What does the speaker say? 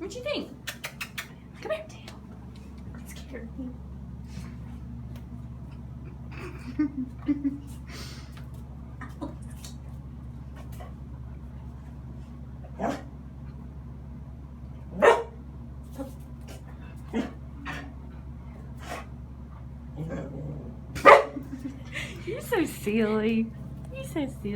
What you think? Come here. It scared me. You're so silly. You're so silly.